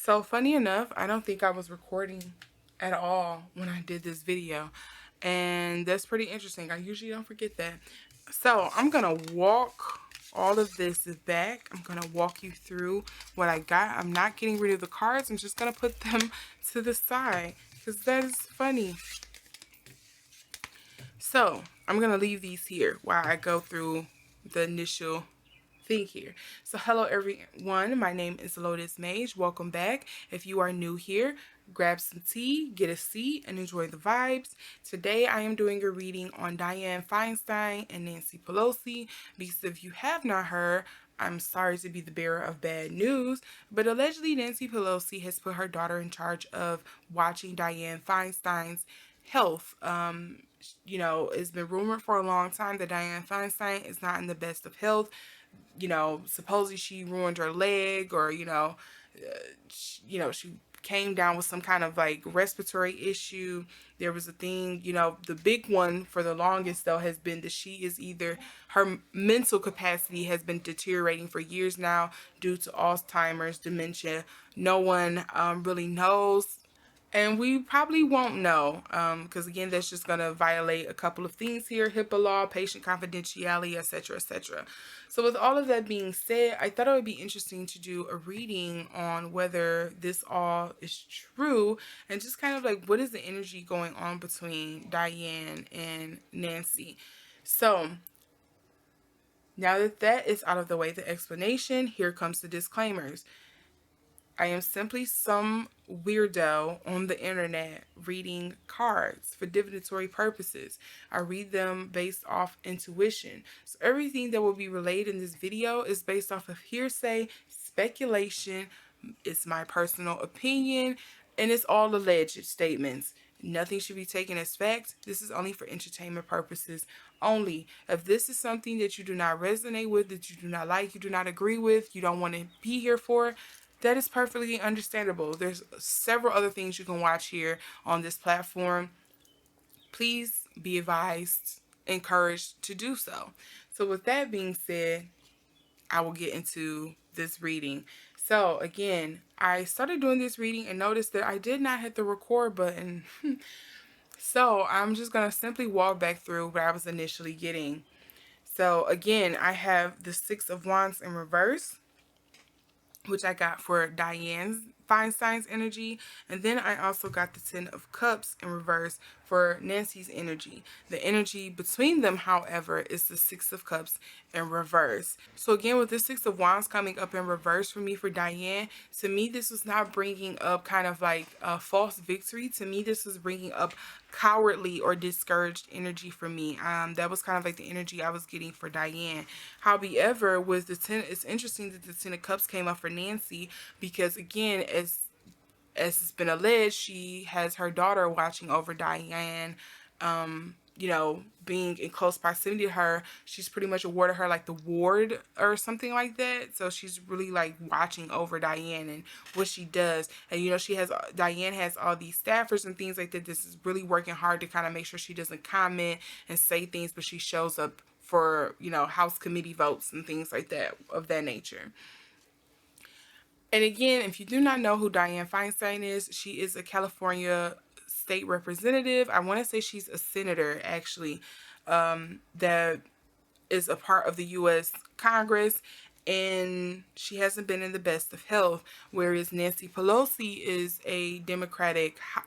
So funny enough, I don't think I was recording at all when I did this video. And that's pretty interesting. I usually don't forget that. So I'm going to walk all of this back. I'm going to walk you through what I got. I'm not getting rid of the cards. I'm just going to put them to the side because that is funny. So I'm going to leave these here while I go through the initial thing here. So hello everyone, my name is Lotus Mage. Welcome back. If you are new here, grab some tea, get a seat, and enjoy the vibes. Today I am doing a reading on Dianne Feinstein and Nancy Pelosi, because if you have not heard, I'm sorry to be the bearer of bad news, but allegedly Nancy Pelosi has put her daughter in charge of watching Dianne Feinstein's health. It's been rumored for a long time that Dianne Feinstein is not in the best of health. Supposedly she ruined her leg, or she came down with some kind of like respiratory issue. There was a thing, the big one for the longest though has been that she is either, her mental capacity has been deteriorating for years now due to Alzheimer's, dementia. No one really knows, and we probably won't know, because again, that's just going to violate a couple of things here: HIPAA law, patient confidentiality, etc., etc. So with all of that being said, I thought it would be interesting to do a reading on whether this all is true, and just kind of like, what is the energy going on between Dianne and Nancy. So now that that is out of the way, the explanation, here comes the disclaimers. I am simply some weirdo on the internet reading cards for divinatory purposes. I read them based off intuition. So everything that will be relayed in this video is based off of hearsay, speculation. It's my personal opinion, and it's all alleged statements. Nothing should be taken as fact. This is only for entertainment purposes only. If this is something that you do not resonate with, that you do not like, you do not agree with, you don't want to be here for, that is perfectly understandable. There's several other things you can watch here on this platform. Please be advised, encouraged to do so. So with that being said, I will get into this reading. So again, I started doing this reading and noticed that I did not hit the record button. So I'm just going to simply walk back through what I was initially getting. So again, I have the Six of Wands in reverse, which I got for Dianne's Feinstein's energy. And then I also got the Ten of Cups in reverse for Nancy's energy. The energy between them, however, is the Six of Cups in reverse. So again, with this Six of Wands coming up in reverse for me for Dianne, to me this was not bringing up kind of like a false victory. To me this was bringing up cowardly or discouraged energy for me. That was kind of like the energy I was getting for Dianne. However, with the it's interesting that the Ten of Cups came up for Nancy, because again, as it's been alleged, she has her daughter watching over Dianne, being in close proximity to her. She's pretty much awarded her like the ward or something like that. So she's really like watching over Dianne and what she does. And Dianne has all these staffers and things like that. This is really working hard to kind of make sure she doesn't comment and say things, but she shows up for, House committee votes and things like that, of that nature. And again, if you do not know who Dianne Feinstein is, she is a California state representative. I want to say she's a senator, actually, that is a part of the U.S. Congress, and she hasn't been in the best of health. Whereas Nancy Pelosi is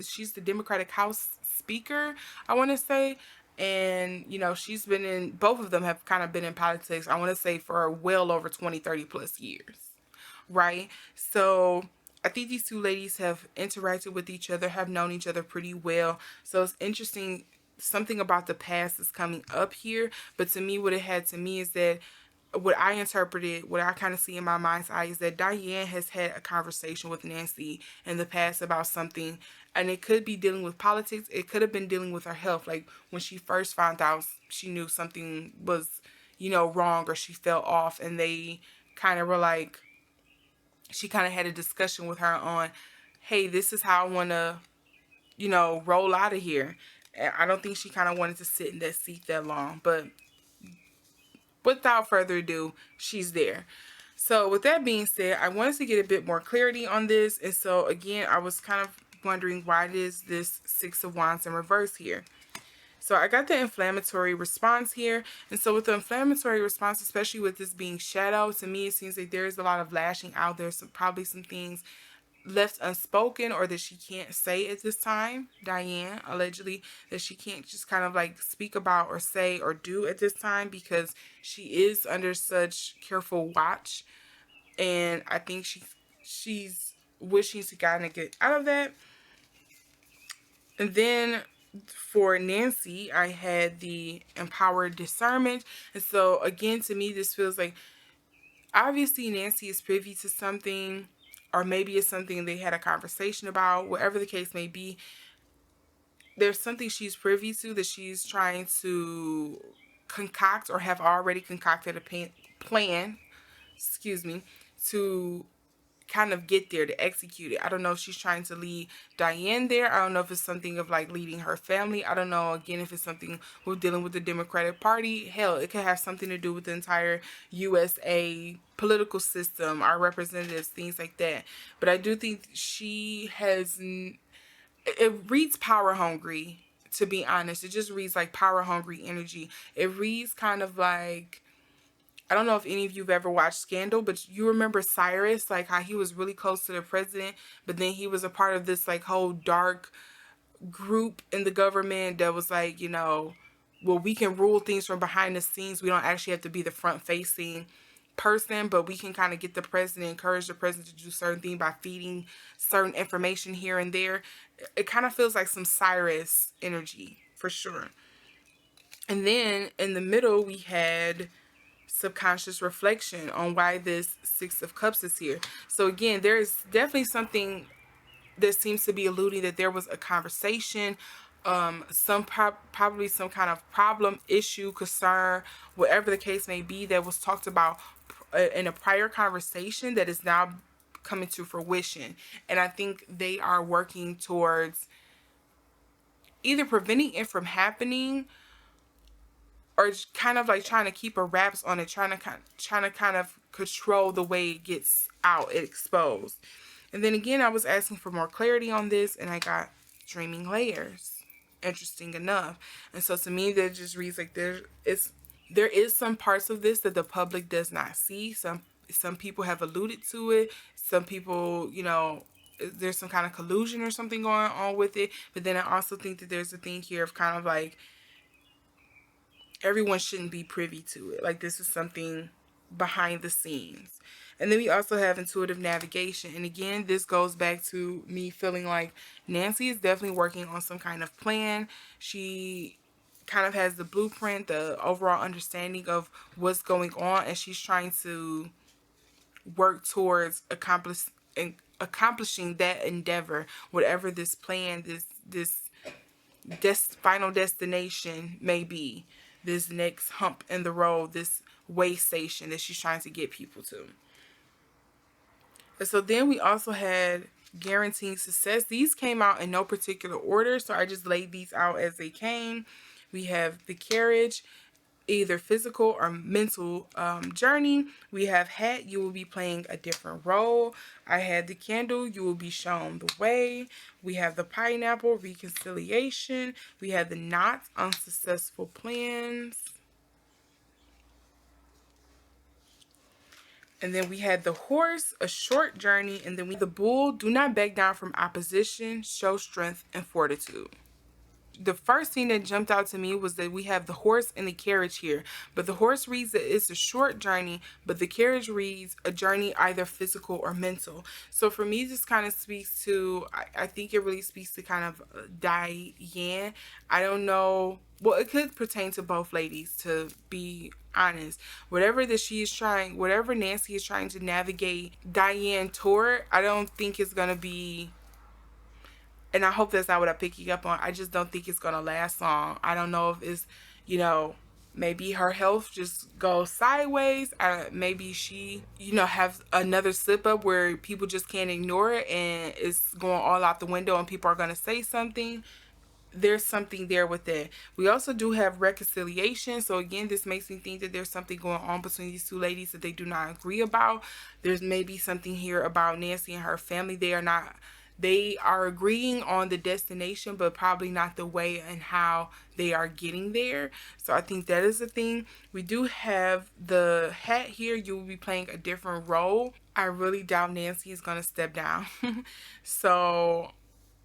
she's the Democratic House Speaker, I want to say. And, she's been in, both of them have kind of been in politics, I want to say, for well over 20, 30 plus years. Right? So I think these two ladies have interacted with each other, have known each other pretty well. So it's interesting. Something about the past is coming up here. But to me, what it had to me is that what I interpreted, what I kind of see in my mind's eye, is that Dianne has had a conversation with Nancy in the past about something. And it could be dealing with politics. It could have been dealing with her health. Like when she first found out, she knew something was, wrong, or she fell off. And they kind of were like, she kind of had a discussion with her on, hey, this is how I want to, roll out of here. And I don't think she kind of wanted to sit in that seat that long. But without further ado, she's there. So with that being said, I wanted to get a bit more clarity on this. And so again, I was kind of wondering, why is this Six of Wands in reverse here? So I got the inflammatory response here. And so with the inflammatory response, especially with this being shadow, to me, it seems like there is a lot of lashing out. There's probably some things left unspoken or that she can't say at this time. Dianne, allegedly, that she can't just kind of like speak about or say or do at this time because she is under such careful watch. And I think she's wishing to kind of get out of that. And then for Nancy, I had the empowered discernment. And so again, to me, this feels like obviously Nancy is privy to something, or maybe it's something they had a conversation about, whatever the case may be. There's something she's privy to that she's trying to concoct or have already concocted a plan, excuse me, to kind of get there, to execute it. I don't know if she's trying to lead Dianne there. I don't know if it's something of like leading her family. I don't know, again, if it's something with dealing with the Democratic Party. Hell, it could have something to do with the entire USA political system, our representatives, things like that. But I do think she has, it reads power hungry, to be honest. It just reads like power hungry energy. It reads kind of like, I don't know if any of you have ever watched Scandal, but you remember Cyrus, like how he was really close to the president, but then he was a part of this like whole dark group in the government that was like, well, we can rule things from behind the scenes. We don't actually have to be the front facing person, but we can kind of get the president, encourage the president to do certain things by feeding certain information here and there. It kind of feels like some Cyrus energy for sure. And then in the middle, we had subconscious reflection on why this Six of Cups is here. So again, there is definitely something that seems to be alluding that there was a conversation, probably some kind of problem, issue, concern, whatever the case may be, that was talked about in a prior conversation that is now coming to fruition. And I think they are working towards either preventing it from happening, or kind of like trying to keep a wraps on it, trying to kind of control the way it gets out, exposed. And then again, I was asking for more clarity on this, and I got dreaming layers. Interesting enough. And so to me, that just reads like there is some parts of this that the public does not see. Some people have alluded to it. Some people, there's some kind of collusion or something going on with it. But then I also think that there's a thing here of kind of like, everyone shouldn't be privy to it. Like, this is something behind the scenes. And then we also have intuitive navigation. And again, this goes back to me feeling like Nancy is definitely working on some kind of plan. She kind of has the blueprint, the overall understanding of what's going on, and she's trying to work towards accomplishing that endeavor, whatever this plan, this final destination may be, this next hump in the road, this way station that she's trying to get people to. And so then we also had guaranteeing success. These came out in no particular order, so I just laid these out as they came. We have the carriage, either physical or mental journey. We have hat, you will be playing a different role. I had the candle, you will be shown the way. We have the pineapple, reconciliation. We have the knot, unsuccessful plans. And then we had the horse, a short journey. And then we had the bull, do not back down from opposition, show strength and fortitude. The first thing that jumped out to me was that we have the horse and the carriage here. But the horse reads that it's a short journey, but the carriage reads a journey either physical or mental. So for me, this kind of speaks to, I think it really speaks to kind of Dianne. I don't know. Well, it could pertain to both ladies, to be honest. Whatever Nancy is trying to navigate Dianne toward, I don't think it's going to be, and I hope that's not what I'm picking up on, I just don't think it's going to last long. I don't know if it's, maybe her health just goes sideways. Maybe she, has another slip up where people just can't ignore it and it's going all out the window and people are going to say something. there's something there with that. We also do have reconciliation. So again, this makes me think that there's something going on between these two ladies that they do not agree about. There's maybe something here about Nancy and her family. They are agreeing on the destination, but probably not the way and how they are getting there. So I think that is the thing. We do have the hat here. You will be playing a different role. I really doubt Nancy is going to step down. So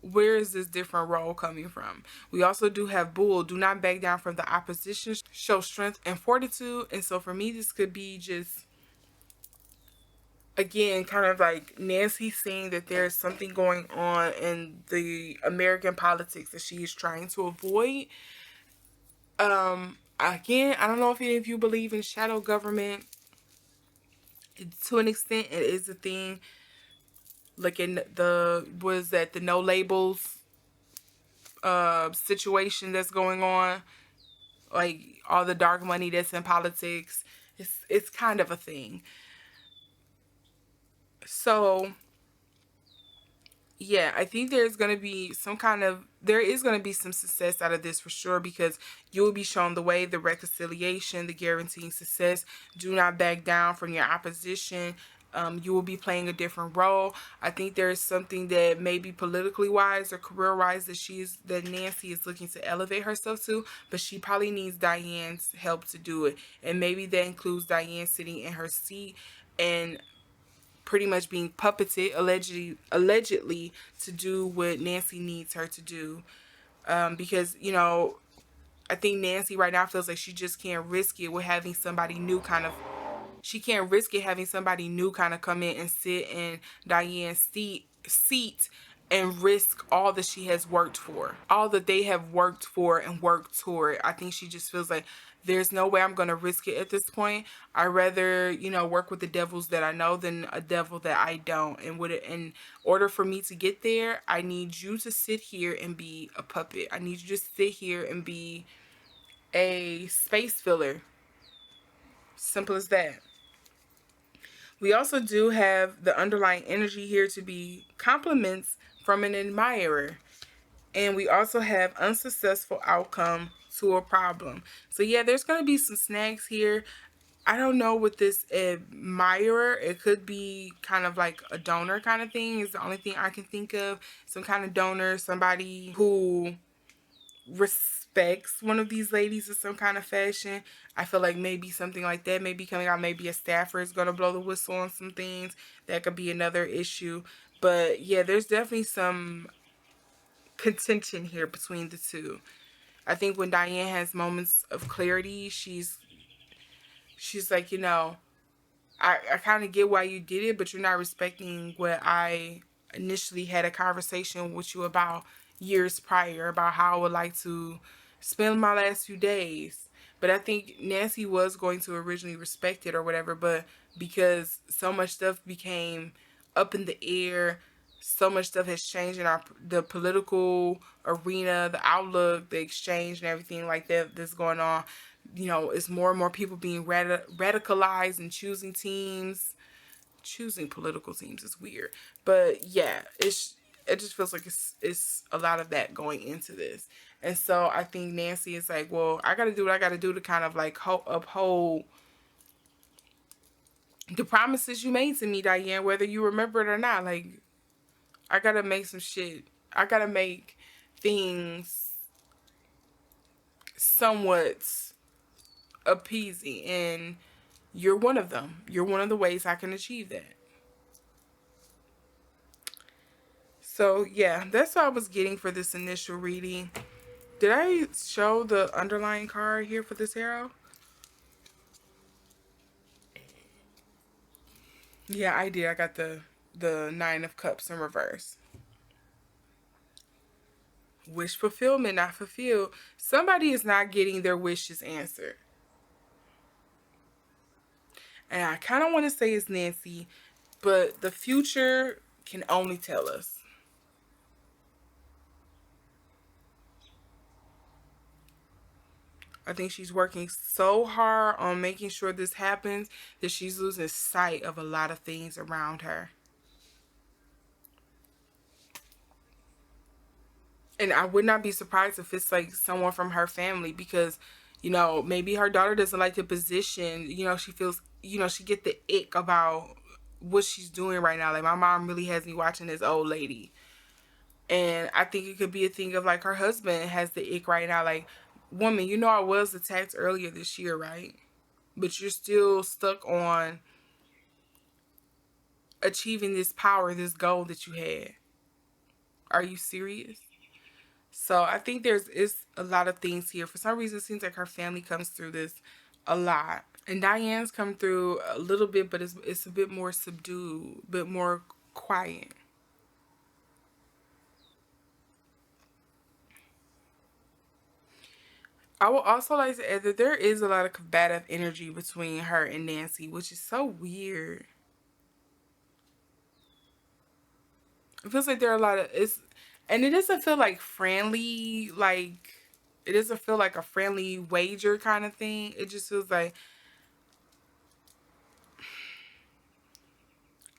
where is this different role coming from? We also do have Bull. Do not back down from the opposition. Show strength and fortitude. And so for me, this could be just, again, kind of like Nancy seeing that there's something going on in the American politics that she is trying to avoid. Again, I don't know if any of you believe in shadow government. To an extent, it is a thing. Look in the no labels situation that's going on, like all the dark money that's in politics. It's kind of a thing. So yeah, I think there is going to be some success out of this for sure, because you will be shown the way, the reconciliation, the guaranteeing success. Do not back down from your opposition. You will be playing a different role. I think there is something that maybe politically wise or career wise that Nancy is looking to elevate herself to, but she probably needs Dianne's help to do it. And maybe that includes Dianne sitting in her seat and pretty much being puppeted allegedly to do what Nancy needs her to do. Because, I think Nancy right now feels like she just can't risk it with having somebody new kind of she can't risk it having somebody new kind of come in and sit in Diane's seat and risk all that she has worked for, all that they have worked for and worked toward. I think she just feels like there's no way I'm going to risk it at this point. I'd rather, work with the devils that I know than a devil that I don't. And in order for me to get there, I need you to sit here and be a puppet. I need you to sit here and be a space filler. Simple as that. We also do have the underlying energy here to be compliments from an admirer. And we also have unsuccessful outcome to a problem. So yeah, there's going to be some snags here. I don't know with this admirer. It could be kind of like a donor kind of thing is the only thing I can think of. Some kind of donor, somebody who respects one of these ladies in some kind of fashion. I feel like maybe something like that may be coming out. Maybe a staffer is going to blow the whistle on some things. That could be another issue. But yeah, there's definitely some contention here between the two. I think when Dianne has moments of clarity, she's like, I kind of get why you did it, but you're not respecting what I initially had a conversation with you about years prior, about how I would like to spend my last few days. But I think Nancy was going to originally respect it or whatever, but because so much stuff became up in the air, so much stuff has changed in the political arena, the outlook, the exchange, and everything like that that's going on. It's more and more people being radicalized and choosing teams. Choosing political teams is weird, but yeah, it just feels like it's a lot of that going into this. And so I think Nancy is like, well, I got to do what I got to do to kind of like uphold the promises you made to me, Dianne, whether you remember it or not. Like, I got to make some shit. I got to make things somewhat appeasing, and you're one of them. You're one of the ways I can achieve that. So yeah, that's what I was getting for this initial reading. Did I show the underlying card here for this arrow? Yeah, I did. I got the Nine of Cups in reverse. Wish fulfillment, not fulfilled. Somebody is not getting their wishes answered. And I kind of want to say it's Nancy, but the future can only tell us. I think she's working so hard on making sure this happens that she's losing sight of a lot of things around her. And I would not be surprised if it's like someone from her family, because, you know, maybe her daughter doesn't like the position. You know, she feels, you know, she get the ick about what she's doing right now. Like, my mom really has me watching this old lady. And I think it could be a thing of like her husband has the ick right now. Like, woman, you know, I was attacked earlier this year, right? But you're still stuck on achieving this power, this goal that you had. Are you serious? So I think there's is a lot of things here. For some reason, it seems like her family comes through this a lot, and Diane's come through a little bit, but it's a bit more subdued, a bit more quiet. I would also like to add that there is a lot of combative energy between her and Nancy, which is so weird. It feels like there are a lot of and it doesn't feel like friendly, like it doesn't feel like a friendly wager kind of thing. It just feels like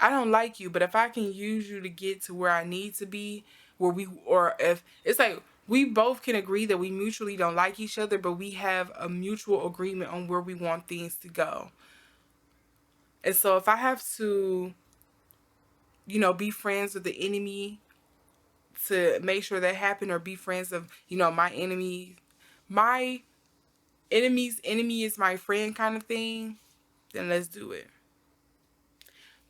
I don't like you, but if I can use you to get to where I need to be, where we, or if it's like we both can agree that we mutually don't like each other, but we have a mutual agreement on where we want things to go. And so if I have to, you know, be friends with the enemy to make sure that happen, or be friends of, you know, my enemy's enemy is my friend kind of thing, then let's do it.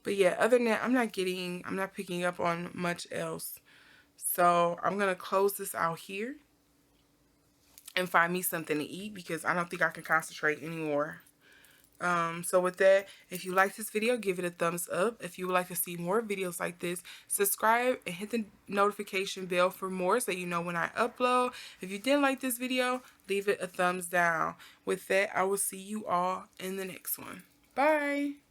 But yeah, other than that, I'm not picking up on much else. So I'm going to close this out here and find me something to eat, because I don't think I can concentrate anymore. So with that, if you like this video, give it a thumbs up. If you would like to see more videos like this, subscribe and hit the notification bell for more, so you know when I upload. If you didn't like this video, leave it a thumbs down. With that, I will see you all in the next one. Bye.